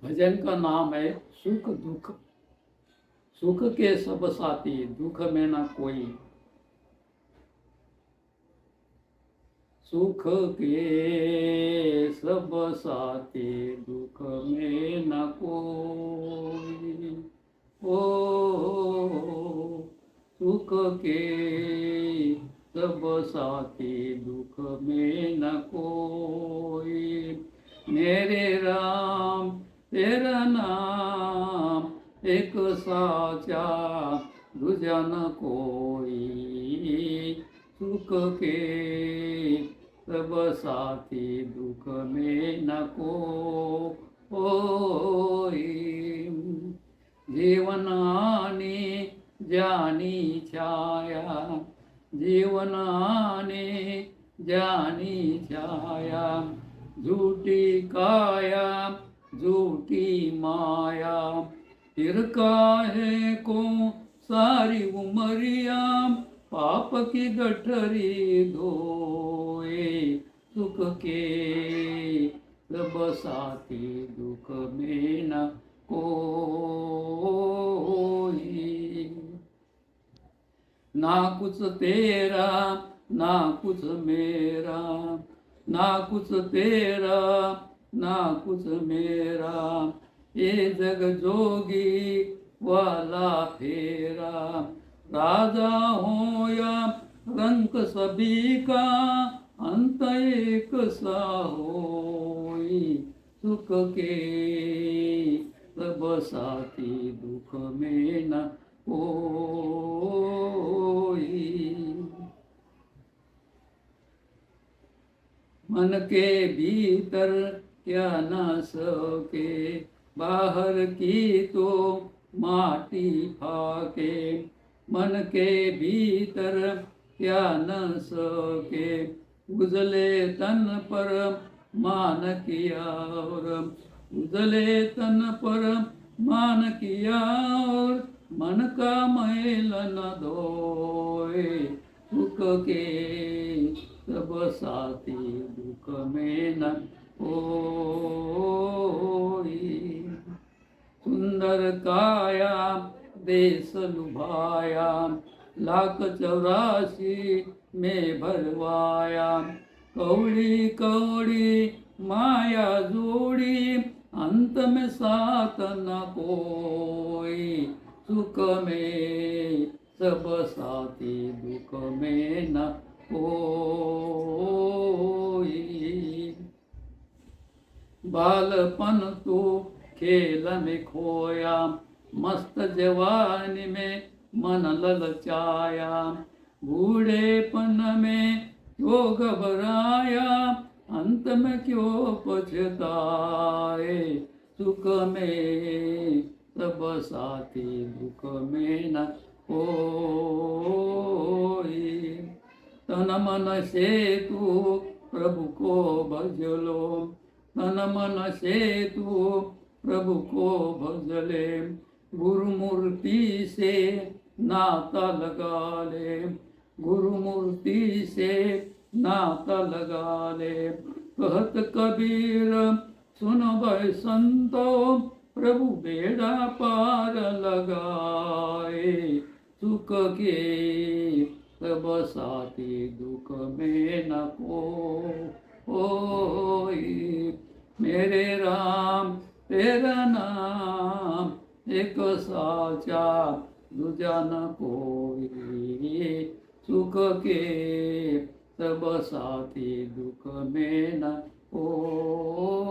भजन का नाम है सुख दुख। सुख के सब साथी, दुख में ना कोई। सुख के सब साथी, दुख में न कोई। ओ सुख के सब साथी, दुख में न कोई। मेरे राम तेरा नाम एक साचा, दूजा न कोई। सुख के सब साथी, दुख में न कोई। जीवनाने जानी छाया, जीवनाने जानी छाया। झूठी काया झूठी माया, फिर काहे को सारी उमरिया पाप की गठरी धोए। सुख के सब साथी, दुख में न कोई। ना कुछ तेरा ना कुछ मेरा, ना कुछ तेरा ना कुछ मेरा। ये जग जोगी वाला फेरा, राजा हो या रंक सभी का, अंत एक सा होई। सुख के सब साथी, दुख में न कोई। मन के भीतर क्या न सके, बाहर की तो माटी फाके। मन के भीतर क्या न सके, उजले तन पर मान किया और उजले तन पर मान किया और मन का मैल न धोए। सुख के सब साथी, दुख में न कोई। सुंदर काया देश लुभाया, लाख 84 में भरवाया। कौड़ी कौड़ी माया जोड़ी, अंत में साथ न कोई। सुख में सब साथी, दुख में न कोई। बालपन तो खेल में खोया, मस्त जवानी में मन ललचाया। बूढ़ेपन में क्यों घबराया, अंत में क्यों पछताए। सुख में सब साथी, दुख में न कोई। तन मन से तू प्रभु को भज लो, तन मन से तू प्रभु को भज ले। गुरुमूर्ति से नाता लगा ले, गुरुमूर्ति से नाता लगा ले। कहत कबीर सुन भाई संतो, प्रभु बेड़ा पार लगाए। सुख के सब साथी, दुख में न कोई। मेरे राम तेरा नाम एक साचा, दूजा न कोई। सुख के सब साथी, दुख में न कोई।